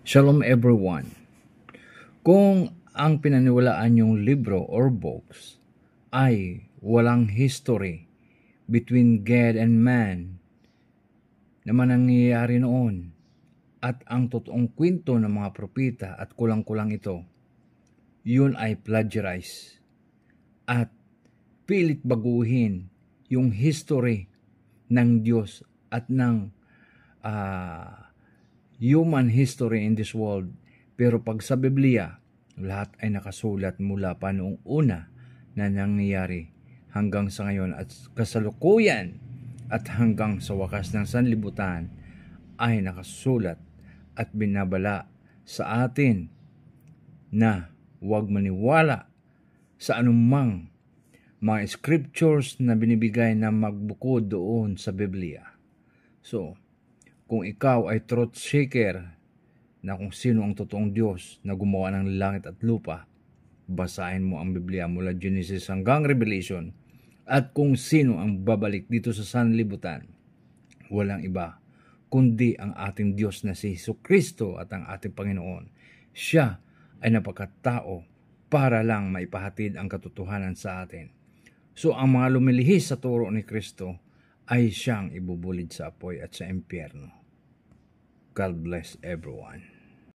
Shalom everyone. Kung ang pinaniwalaan yung libro or books ay walang history between God and man naman ang nangyayari noon at ang totoong kwento ng mga propeta at kulang-kulang ito, yun ay plagiarize at pilit baguhin yung history ng Diyos at ng human history in this world. Pero pag sa Biblia, lahat ay nakasulat mula pa noong una na nangyayari hanggang sa ngayon at kasalukuyan at hanggang sa wakas ng sanlibutan ay nakasulat at binabala sa atin na huwag maniwala sa anumang mga scriptures na binibigay na magbukod doon sa Biblia. So, kung ikaw ay truth seeker na kung sino ang totoong Diyos na gumawa ng langit at lupa, basahin mo ang Biblia mula Genesis hanggang Revelation at kung sino ang babalik dito sa sanlibutan, walang iba kundi ang ating Diyos na si Jesucristo at ang ating Panginoon. Siya ay napagkatao para lang maipahatid ang katotohanan sa atin. So ang mga lumilihis sa turo ni Kristo ay siyang ibubulid sa apoy at sa impyerno. God bless everyone.